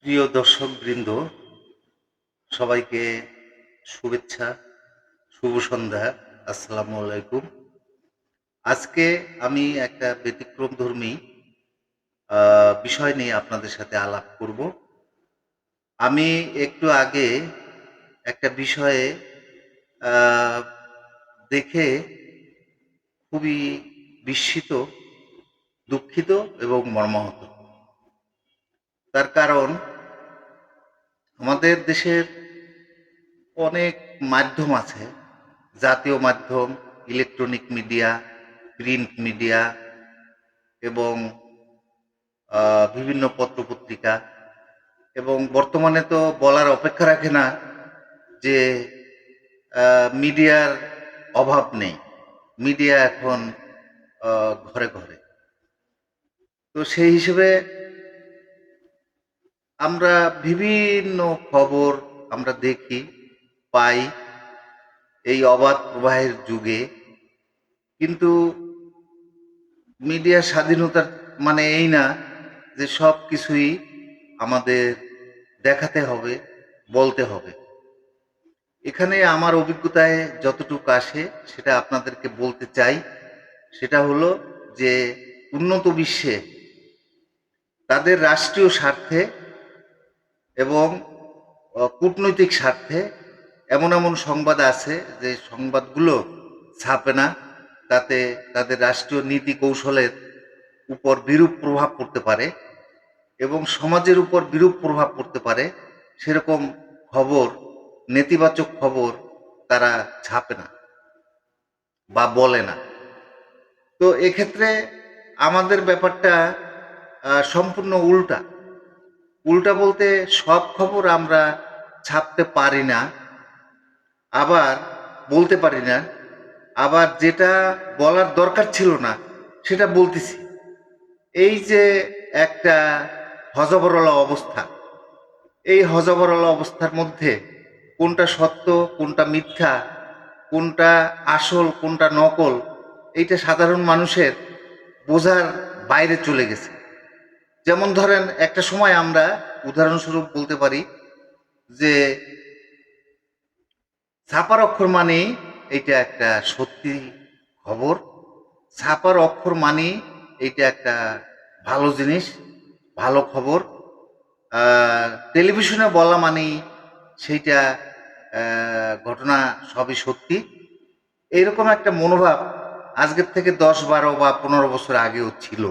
প্রিয় দর্শকবৃন্দ, সবাইকে শুভেচ্ছা, শুভ সন্ধ্যা। আসসালামু আলাইকুম। আজকে আমি একটা ব্যতিক্রমধর্মী বিষয় নিয়ে আপনাদের সাথে আলাপ করব। আমি একটু আগে একটা বিষয়ে আ দেখে খুবই বিস্মিত, দুঃখিত এবং মর্মাহত। তার কারণ আমাদের দেশের অনেক মাধ্যম আছে, জাতীয় মাধ্যম, ইলেকট্রনিক মিডিয়া, প্রিন্ট মিডিয়া এবং বিভিন্ন পত্রপত্রিকা, এবং বর্তমানে তো বলার অপেক্ষা রাখে না যে মিডিয়ার অভাব নেই। মিডিয়া এখন ঘরে ঘরে। তো সেই হিসেবে আমরা বিভিন্ন খবর আমরা দেখি, পাই এই অবাধ প্রবাহের যুগে। কিন্তু মিডিয়ার স্বাধীনতার মানে এই না যে সব কিছুই আমাদের দেখাতে হবে, বলতে হবে। এখানে আমার অভিজ্ঞতায় যতটুকু আসে সেটা আপনাদেরকে বলতে চাই। সেটা হলো যে উন্নত বিশ্বে তাদের রাষ্ট্রীয় স্বার্থে এবং কূটনৈতিক স্বার্থে এমন এমন সংবাদ আছে যে সংবাদগুলো ছাপে না, তাতে তাদের রাষ্ট্রীয় নীতি কৌশলের উপর বিরূপ প্রভাব পড়তে পারে এবং সমাজের উপর বিরূপ প্রভাব পড়তে পারে। সেরকম খবর, নেতিবাচক খবর তারা ছাপে না বা বলে না। তো এক্ষেত্রে আমাদের ব্যাপারটা সম্পূর্ণ উল্টা। উল্টা বলতে সব খবর আমরা ছাপতে পারি না, আবার বলতে পারি না, আবার যেটা বলার দরকার ছিল না সেটা বলতেছি। এই যে একটা হযবরল অবস্থা, এই হযবরল অবস্থার মধ্যে কোনটা সত্য, কোনটা মিথ্যা, কোনটা আসল, কোনটা নকল, এইটা সাধারণ মানুষের বোঝার বাইরে চলে গেছে। যেমন ধরেন, একটা সময় আমরা উদাহরণস্বরূপ বলতে পারি যে ছাপার অক্ষর মানেই এইটা একটা সত্যি খবর, ছাপার অক্ষর মানেই এইটা একটা ভালো জিনিস, ভালো খবর। টেলিভিশনে বলা মানেই সেইটা ঘটনা সবই সত্যি। এইরকম একটা মনোভাব আজকের থেকে 10, 12 বা 15 বছর আগেও ছিল।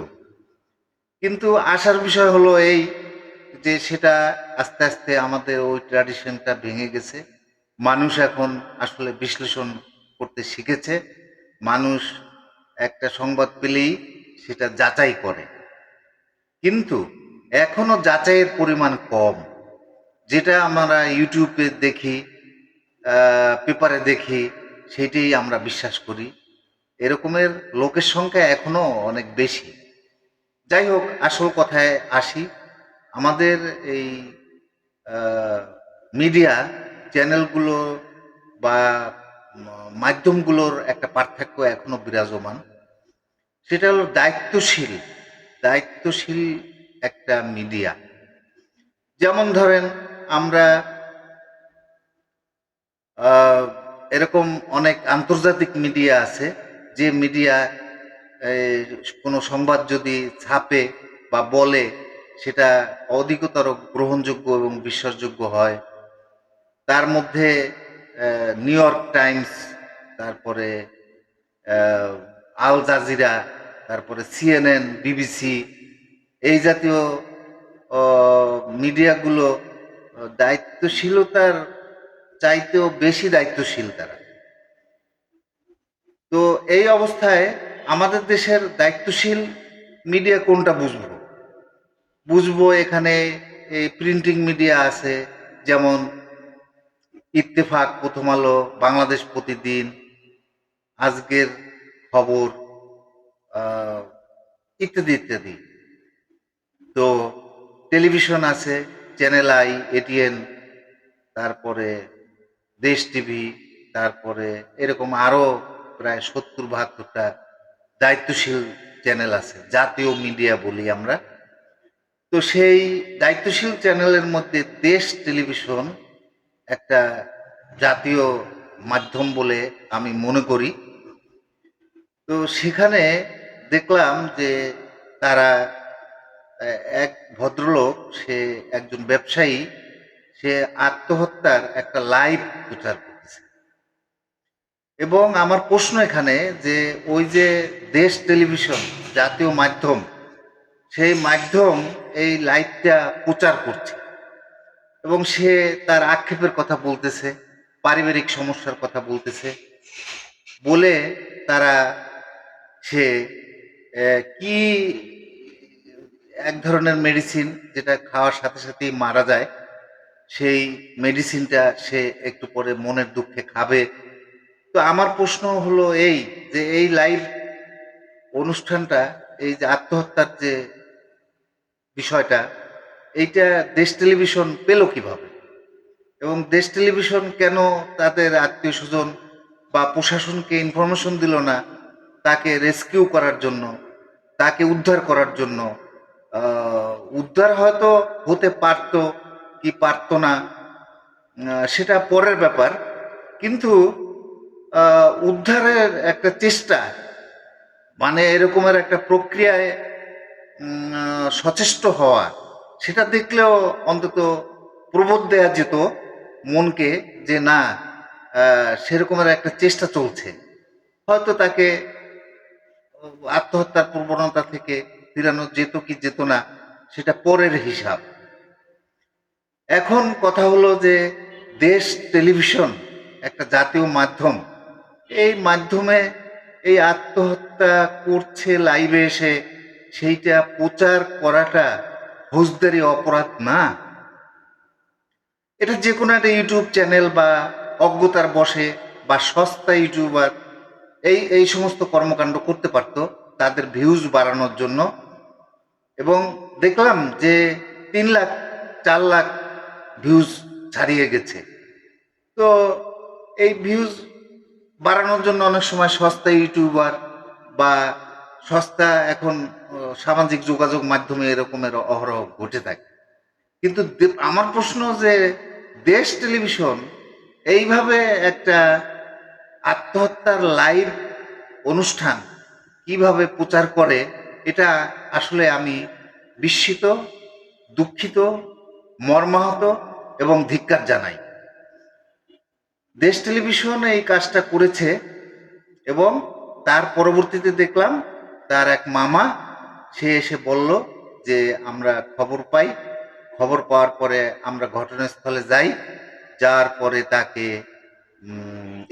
কিন্তু আসার বিষয় হলো এই যে সেটা আস্তে আস্তে আমাদের ওই ট্র্যাডিশনটা ভেঙে গেছে। মানুষ এখন আসলে বিশ্লেষণ করতে শিখেছে। মানুষ একটা সংবাদ পেলেই সেটা যাচাই করে। কিন্তু এখনো যাচাইয়ের পরিমাণ কম। যেটা আমরা ইউটিউবে দেখি, পেপারে দেখি, সেইটাই আমরা বিশ্বাস করি। এরকমের লোকের সংখ্যা এখনো অনেক বেশি। যাই হোক, আসল কথায় আসি। আমাদের এই মিডিয়া চ্যানেলগুলো বা মাধ্যমগুলোর একটা পার্থক্য এখনো বিরাজমান। সেটা হলো দায়িত্বশীল, দায়িত্বশীল একটা মিডিয়া। যেমন ধরেন, আমরা আহ, এরকম অনেক আন্তর্জাতিক মিডিয়া আছে, যে মিডিয়া এই, কোনো সংবাদ যদি ছাপে বা বলে সেটা অধিকতর গ্রহণযোগ্য এবং বিশ্বাসযোগ্য হয়। তার মধ্যে নিউ ইয়র্ক টাইমস, তারপরে আহ, আল জাজিরা, তারপরে সিএনএন, বিবিসি, এই জাতীয় মিডিয়াগুলো দায়িত্বশীলতার চাইতেও বেশি দায়িত্বশীল তারা। তো এই অবস্থায় আমাদের দেশের দায়িত্বশীল মিডিয়া কোনটা বুঝবো? বুঝবো এখানে এই প্রিন্টিং মিডিয়া আছে, যেমন ইত্তেফাক, প্রথম আলো, বাংলাদেশ প্রতিদিন, আজকের খবর, আহ, ইত্যাদি ইত্যাদি। তো টেলিভিশন আছে, চ্যানেল আই, এটিএন, তারপরে দেশ টিভি, তারপরে এরকম আরো প্রায় 70-72টা দায়িত্বশীল চ্যানেল আছে, জাতীয় মিডিয়া বলি আমরা। তো সেই দায়িত্বশীল চ্যানেলের মধ্যে দেশ টেলিভিশন একটা জাতীয় মাধ্যম বলে আমি মনে করি। তো সেখানে দেখলাম যে তারা এক ভদ্রলোক, সে একজন ব্যবসায়ী, সে আত্মহত্যার একটা লাইভ প্রচার করতেছে। এবং আমার প্রশ্ন এখানে যে ওই যে দেশ টেলিভিশন জাতীয় মাধ্যম, সেই মাধ্যম এই লাইভটা প্রচার করছে এবং সে তার আক্ষেপের কথা বলতেছে, পারিবারিক সমস্যার কথা বলতেছে, বলে তারা সে কি এক ধরনের মেডিসিন যেটা খাওয়ার সাথে সাথেই মারা যায়, সেই মেডিসিনটা সে একটু পরে মনের দুঃখে খাবে। তো আমার প্রশ্ন হলো এই যে এই লাইভ অনুষ্ঠানটা, এই যে আত্মহত্যার যে বিষয়টা, এইটা দেশ টেলিভিশন পেল কিভাবে? এবং দেশ টেলিভিশন কেন তাদের আত্মীয় স্বজন বা প্রশাসনকে ইনফরমেশন দিল না তাকে রেস্কিউ করার জন্য, তাকে উদ্ধার করার জন্য? উদ্ধার হয়তো হতে পারতো কি পারতো না, সেটা পরের ব্যাপার। কিন্তু উদ্ধারের একটা চেষ্টা, মানে এরকমের একটা প্রক্রিয়ায় সচেষ্ট হওয়া, সেটা দেখলেও অন্তত প্রবোধ দেয়া যেত মনকে যে না, সেরকমের একটা চেষ্টা চলছে। হয়তো তাকে আত্মহত্যার প্রবণতা থেকে ফিরানো যেত কি যেত না, সেটা পরের হিসাব। এখন কথা হলো যে দেশ টেলিভিশন একটা জাতীয় মাধ্যম, এই মাধ্যমে এই আত্মহত্যা করছে লাইভে এসে, সেইটা প্রচার করাটা ফৌজদারি অপরাধ না? এটা যে কোনো একটা ইউটিউব চ্যানেল বা অজ্ঞতার বশে বা সস্তা ইউটিউবার এই এই সমস্ত কর্মকাণ্ড করতে পারত তাদের ভিউজ বাড়ানোর জন্য। এবং দেখলাম যে 3 লাখ 4 লাখ ভিউজ ছাড়িয়ে গেছে। তো এই ভিউজ বাড়ানোর জন্য অনেক সময় সস্তা ইউটিউবার বা সস্তা এখন সামাজিক যোগাযোগ মাধ্যমে এরকমের অহরহ ঘটে থাকে। কিন্তু আমার প্রশ্ন যে দেশ টেলিভিশন এইভাবে একটা আত্মহত্যার লাইভ অনুষ্ঠান কিভাবে প্রচার করে, এটা আসলে আমি বিস্মিত, দুঃখিত, মর্মাহত এবং ধিক্কার জানাই। দেশ টেলিভিশন এই কাজটা করেছে এবং তার পরবর্তীতে দেখলাম তার এক মামা, সে এসে বলল যে আমরা খবর পাই, খবর পাওয়ার পরে আমরা ঘটনাস্থলে যাই, যাওয়ার পরে তাকে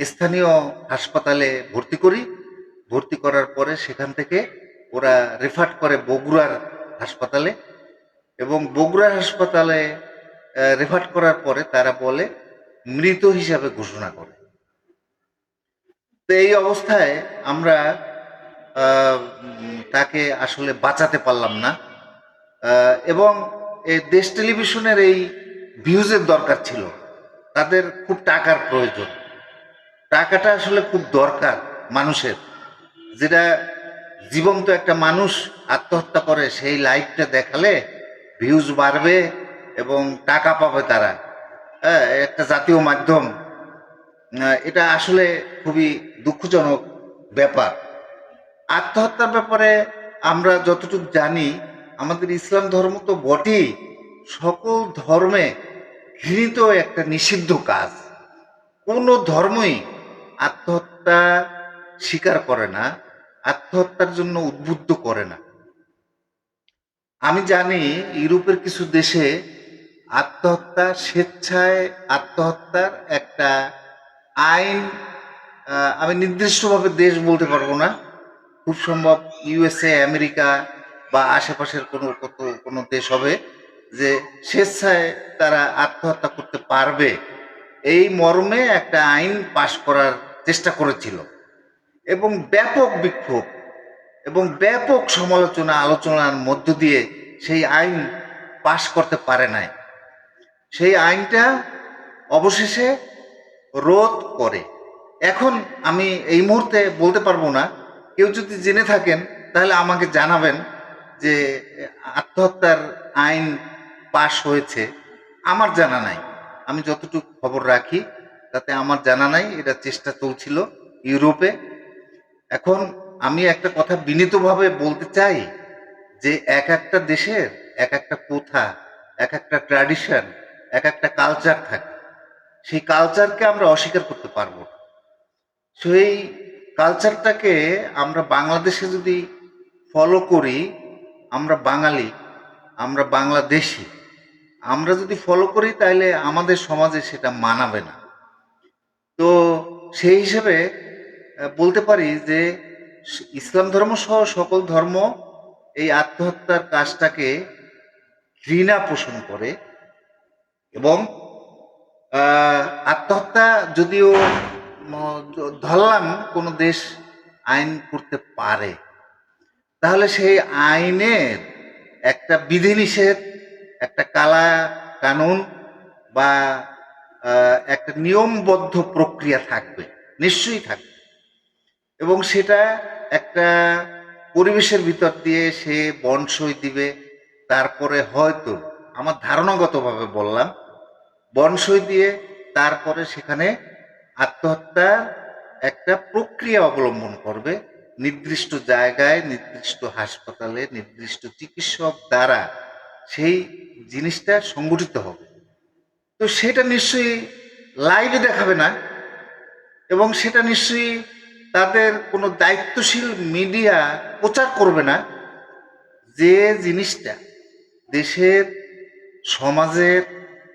স্থানীয় হাসপাতালে ভর্তি করি। ভর্তি করার পরে সেখান থেকে ওরা রেফার করে বগুড়ার হাসপাতালে, এবং বগুড়ার হাসপাতালে রেফার করার পরে তারা বলে মৃত হিসাবে ঘোষণা করে। তো এই অবস্থায় আমরা তাকে আসলে বাঁচাতে পারলাম না। এবং এই দেশ টেলিভিশনের এই ভিউজের দরকার ছিল, তাদের খুব টাকার প্রয়োজন, টাকাটা আসলে খুব দরকার মানুষের। যেটা জীবন্ত একটা মানুষ আত্মহত্যা করে, সেই লাইভটা দেখালে ভিউজ বাড়বে এবং টাকা পাবে তারা। হ্যাঁ, একটা জাতীয় মাধ্যম, এটা আসলে খুবই দুঃখজনক ব্যাপার। আত্মহত্যার ব্যাপারে আমরা যতটুকু জানি, আমাদের ইসলাম ধর্ম তো বটেই, সকল ধর্মে ঘৃণিত একটা নিষিদ্ধ কাজ। কোনো ধর্মই আত্মহত্যা স্বীকার করে না, আত্মহত্যার জন্য উদ্বুদ্ধ করে না। আমি জানি ইউরোপের কিছু দেশে আত্মহত্যা, স্বেচ্ছায় আত্মহত্যার একটা আইন, আমি নির্দিষ্টভাবে দেশ বলতে পারবো না, খুব সম্ভব ইউএসএ, আমেরিকা বা আশেপাশের কোনো দেশ হবে, যে স্বেচ্ছায় তারা আত্মহত্যা করতে পারবে এই মর্মে একটা আইন পাশ করার চেষ্টা করেছিল। এবং ব্যাপক বিক্ষোভ এবং ব্যাপক সমালোচনা আলোচনার মধ্য দিয়ে সেই আইন পাশ করতে পারে নাই। সেই আইনটা অবশেষে রোধ করে। এখন আমি এই মুহূর্তে বলতে পারবো না, কেউ যদি জেনে থাকেন তাহলে আমাকে জানাবেন যে আত্মহত্যার আইন পাশ হয়েছে আমার জানা নাই। আমি যতটুকু খবর রাখি তাতে আমার জানা নাই। এটা চেষ্টা চলছিল ইউরোপে। এখন আমি একটা কথা বিনীতভাবে বলতে চাই যে এক একটা দেশের এক একটা প্রথা, এক একটা ট্র্যাডিশন, এক একটা কালচার থাকে। সেই কালচারকে আমরা অস্বীকার করতে পারবো না। সেই কালচারটাকে আমরা বাংলাদেশে যদি ফলো করি, আমরা বাঙালি, আমরা বাংলাদেশি, আমরা যদি ফলো করি তাহলে আমাদের সমাজে সেটা মানাবে না। তো সেই হিসেবে বলতে পারি যে ইসলাম ধর্ম সহ সকল ধর্ম এই আত্মহত্যার কাজটাকে ঘৃণা পোষণ করে এবং আত্মহত্যা যদিও ধরলাম কোনো দেশ আইন করতে পারে, তাহলে সেই আইনের একটা বিধিনিষেধ, একটা কালা কানুন বা একটা নিয়মবদ্ধ প্রক্রিয়া থাকবে, নিশ্চয়ই থাকবে। এবং সেটা একটা পরিবেশের ভিতর দিয়ে সে বনসই দিবে। তারপরে হয়তো, আমার ধারণাগতভাবে বললাম, বনসই দিয়ে তারপরে সেখানে আত্মহত্যার একটা প্রক্রিয়া অবলম্বন করবে। নির্দিষ্ট জায়গায়, নির্দিষ্ট হাসপাতালে, নির্দিষ্ট চিকিৎসক দ্বারা সেই জিনিসটা সংগঠিত হবে। তো সেটা নিশ্চয়ই লাইভে দেখাবে না এবং সেটা নিশ্চয়ই তাদের কোনো দায়িত্বশীল মিডিয়া প্রচার করবে না। যে জিনিসটা দেশের, সমাজের,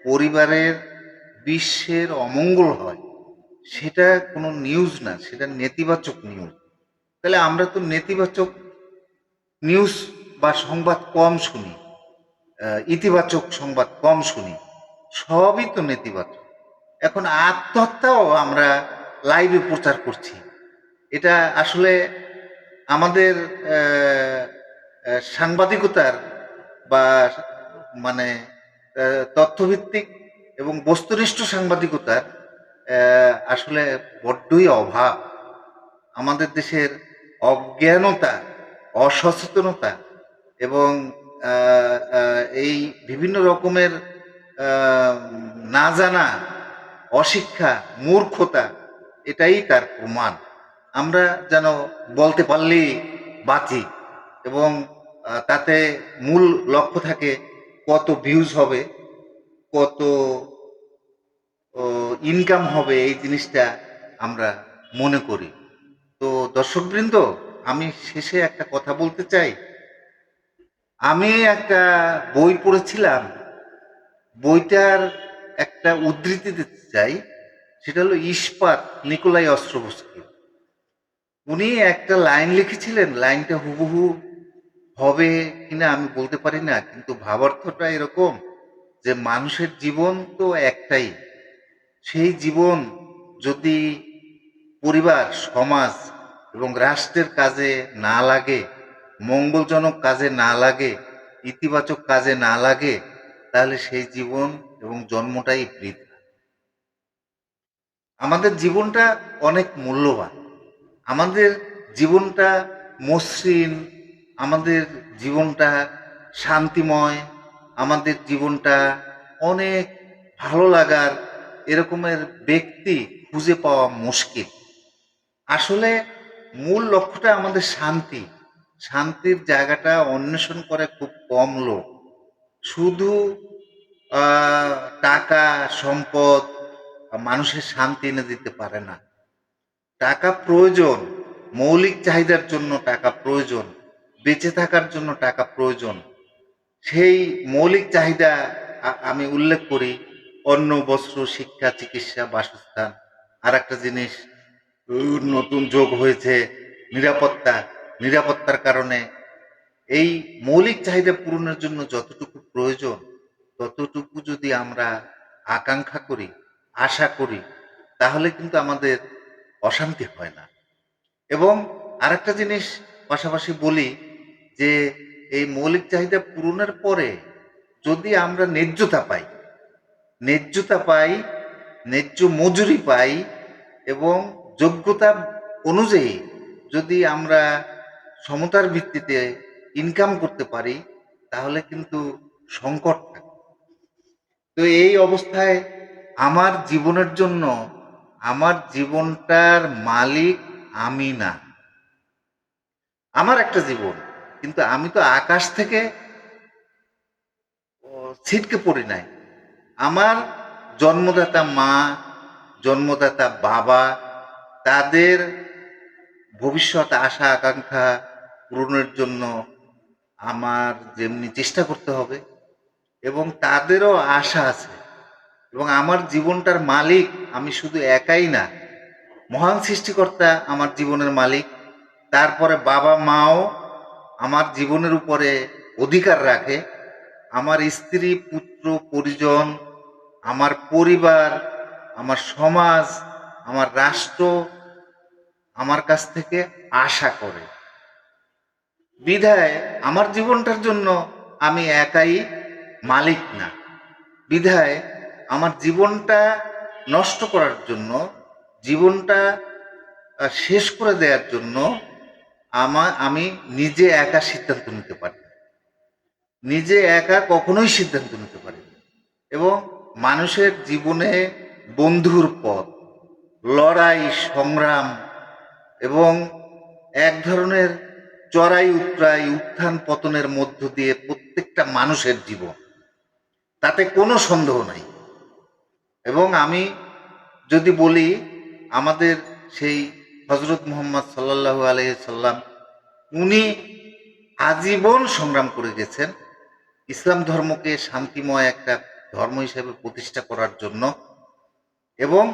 পরিবারের, বিশ্বের অমঙ্গল হয় সেটা কোনো নিউজ না, সেটা নেতিবাচক নিউজ। তাহলে আমরা তো নেতিবাচক নিউজ বা সংবাদ কম শুনি, ইতিবাচক সংবাদ কম শুনি, সবই তো নেতিবাচক। এখন আত্মহত্যাও আমরা লাইভে প্রচার করছি। এটা আসলে আমাদের সাংবাদিকতার বা মানে তথ্যভিত্তিক এবং বস্তুনিষ্ঠ সাংবাদিকতার আসলে বড্ডই অভাব। আমাদের দেশের অজ্ঞানতা, অসচেতনতা এবং এই বিভিন্ন রকমের আহ, না জানা, অশিক্ষা, মূর্খতা, এটাই তার প্রমাণ। আমরা যেন বলতে পারলেই বাঁচি এবং তাতে মূল লক্ষ্য থাকে কত ভিউজ হবে, কত ইনকাম হবে, এই জিনিসটা আমরা মনে করি। তো দর্শকবৃন্দ, আমি শেষে একটা কথা বলতে চাই। আমি একটা বই পড়েছিলাম, বইটার একটা উদ্ধৃতি দিতে চাই। সেটা হলো ইস্পাত, নিকোলাই অস্ট্রোভস্কি। উনি একটা লাইন লিখেছিলেন, লাইনটা হুবহু হবে কিনা আমি বলতে পারি না, কিন্তু ভাবার্থটা এরকম যে মানুষের জীবন তো একটাই। সেই জীবন যদি পরিবার, সমাজ এবং রাষ্ট্রের কাজে না লাগে, মঙ্গলজনক কাজে না লাগে, ইতিবাচক কাজে না লাগে, তাহলে সেই জীবন এবং জন্মটাই বৃথা। আমাদের জীবনটা অনেক মূল্যবান, আমাদের জীবনটা মসৃণ, আমাদের জীবনটা শান্তিময়, আমাদের জীবনটা অনেক ভালো লাগার এরকমের ব্যক্তি খুঁজে পাওয়া মুশকিল। আসলে মূল লক্ষ্যটা আমাদের শান্তি। শান্তির জায়গাটা অন্বেষণ করে খুব কম লোক। শুধু আহ, টাকা, সম্পদ মানুষের শান্তি এনে দিতে পারে না। টাকা প্রয়োজন, মৌলিক চাহিদার জন্য টাকা প্রয়োজন, বেঁচে থাকার জন্য টাকা প্রয়োজন। সেই মৌলিক চাহিদা আমি উল্লেখ করি অন্ন, বস্ত্র, শিক্ষা, চিকিৎসা, বাসস্থান। আর একটা জিনিস নতুন যোগ হয়েছে নিরাপত্তা। নিরাপত্তার কারণে এই মৌলিক চাহিদা পূরণের জন্য যতটুকু প্রয়োজন ততটুকু যদি আমরা আকাঙ্ক্ষা করি, আশা করি, তাহলে কিন্তু আমাদের অশান্তি হয় না। এবং আরেকটা জিনিস পাশাপাশি বলি যে এই মৌলিক চাহিদা পূরণের পরে যদি আমরা ন্যায্যতা পাই, ন্যায্যতা পাই, ন্যায্য মজুরি পাই এবং যোগ্যতা অনুযায়ী যদি আমরা সমতার ভিত্তিতে ইনকাম করতে পারি, তাহলে কিন্তু সংকট থাকে। তো এই অবস্থায় আমার জীবনের জন্য আমার জীবনটার মালিক আমি না। আমার একটা জীবন, কিন্তু আমি তো আকাশ থেকে ছিটকে পড়ি নাই। আমার জন্মদাতা মা, জন্মদাতা বাবা, তাদের ভবিষ্যৎ আশা আকাঙ্ক্ষা পূরণের জন্য আমার যেমনি চেষ্টা করতে হবে, এবং তাদেরও আশা আছে। এবং আমার জীবনটার মালিক আমি শুধু একাই না, মহান সৃষ্টিকর্তা আমার জীবনের মালিক। তারপরে বাবা মাও আমার জীবনের উপরে অধিকার রাখে। আমার স্ত্রী, পুত্র, পরিজন, আমার পরিবার, আমার সমাজ, আমার রাষ্ট্র আমার কাছ থেকে আশা করে। বিধায় আমার জীবনটার জন্য আমি একাই মালিক না। বিধায় আমার জীবনটা নষ্ট করার জন্য, জীবনটা শেষ করে দেওয়ার জন্য আমি নিজে একা সিদ্ধান্ত নিতে পারি না। নিজে একা কখনোই সিদ্ধান্ত নিতে পারি না। এবং মানুষের জীবনে বন্ধুর পথ, লড়াই, সংগ্রাম এবং এক ধরনের চড়াই উতরাই, উত্থান পতনের মধ্য দিয়ে প্রত্যেকটা মানুষের জীবন, তাতে কোনো সন্দেহ নাই। এবং আমি যদি বলি, আমাদের সেই হজরত মুহাম্মদ সাল্লাল্লাহু আলাইহি সাল্লাম, উনি আজীবন সংগ্রাম করে গেছেন ইসলাম ধর্মকে শান্তিময় একটা ধর্ম হিসেবে প্রতিষ্ঠা করার জন্য। এবং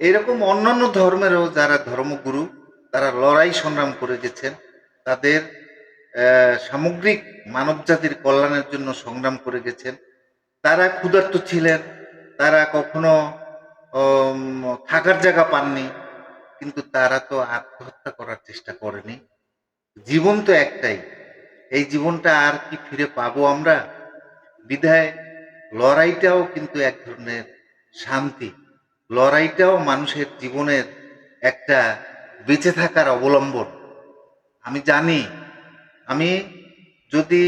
এরকম অন্যান্য ধর্মেরও যারা ধর্মগুরু, তারা লড়াই সংগ্রাম করে গেছেন, তাদের সামগ্রিক মানবজাতির কল্যাণের জন্য সংগ্রাম করে গেছেন। তারা ক্ষুধার্ত ছিলেন, তারা কখনো থাকার জায়গা পাননি, কিন্তু তারা তো আত্মহত্যা করার চেষ্টা করেনি। জীবন তো একটাই, এই জীবনটা আর কি ফিরে পাবো আমরা? বিধায় লড়াইটাও কিন্তু এক ধরনের শান্তি, লড়াইটাও মানুষের জীবনের একটা বেঁচে থাকার অবলম্বন। আমি জানি, আমি যদি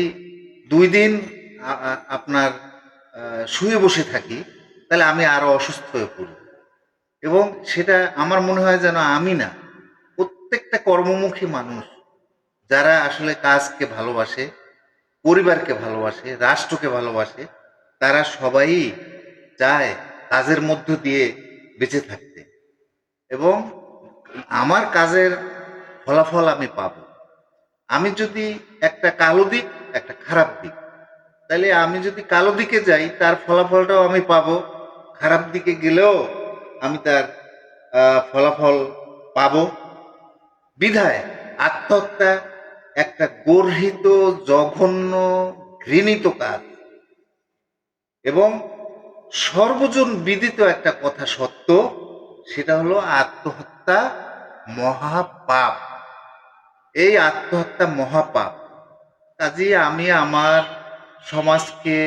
2 দিন আপনার শুয়ে বসে থাকি, তাহলে আমি আরো অসুস্থ হয়ে পড়ি। এবং সেটা আমার মনে হয় যেন আমি না, প্রত্যেকটা কর্মমুখী মানুষ যারা আসলে কাজকে ভালোবাসে, পরিবারকে ভালোবাসে, রাষ্ট্রকে ভালোবাসে, তারা সবাই চায় কাজের মধ্য দিয়ে বেঁচে থাকতে। এবং আমার কাজের ফলাফল আমি পাবো। আমি যদি একটা কালো দিক, একটা খারাপ দিক, তাহলে আমি যদি কালো দিকে যাই, তার ফলাফলটাও আমি পাবো। খারাপ দিকে গেলেও আমি তার ফলাফল পাবো। বিধায় আত্মহত্যা একটা গর্হিত, জঘন্য, ঘৃণিত কাজ। এবং সর্বজন বিদিত একটা কথা সত্য, সেটা হলো আত্মহত্যা মহাপাপ। এই আত্মহত্যা মহাপাপ। কাজেই আমি আমার সমাজকে,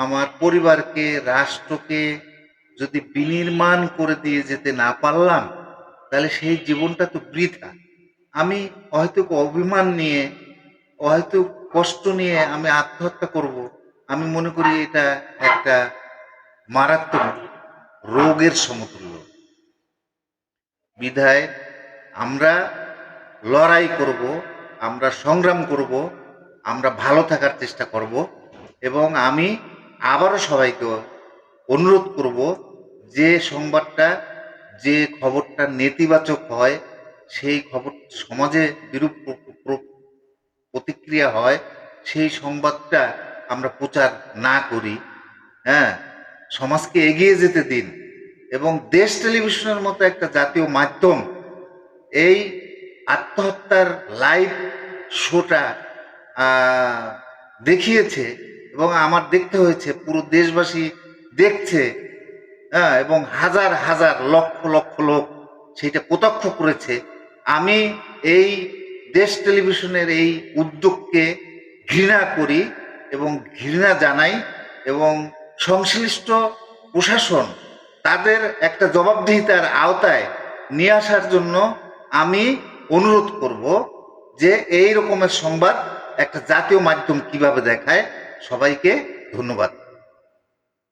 আমার পরিবারকে, রাষ্ট্রকে যদি বিনির্মাণ করে দিয়ে যেতে না পারলাম, তাহলে সেই জীবনটা তো বৃথা। আমি হয়তো অভিমান নিয়ে, হয়তো কষ্ট নিয়ে আমি আত্মহত্যা করব, আমি মনে করি এটা একটা মারাত্মক রোগের সমতুল্য। বিধায় আমরা লড়াই করব, আমরা সংগ্রাম করব, আমরা ভালো থাকার চেষ্টা করব। এবং আমি আবারও সবাইকে অনুরোধ করব, যে সংবাদটা, যে খবরটা নেতিবাচক হয়, সেই খবর সমাজে বিরূপ প্রতিক্রিয়া হয়, সেই সংবাদটা আমরা প্রচার না করি। হ্যাঁ, সমাজকে এগিয়ে যেতে দিন। এবং দেশ টেলিভিশনের মতো একটা জাতীয় মাধ্যম এই আত্মহত্যার লাইভ শোটা দেখিয়েছে, এবং আমার দেখতে হয়েছে, পুরো দেশবাসী দেখছে। হ্যাঁ, এবং হাজার হাজার লক্ষ লক্ষ লোক সেটা প্রত্যক্ষ করেছে। আমি এই দেশ টেলিভিশনের এই উদ্যোগকে ঘৃণা করি এবং ঘৃণা জানাই। এবং সংশ্লিষ্ট প্রশাসন তাদের একটা জবাবদিহিতার আওতায় নিয়ে আসার জন্য আমি অনুরোধ করব, যে এই রকমের সংবাদ একটা জাতীয় মাধ্যম কিভাবে দেখায়। সবাইকে ধন্যবাদ।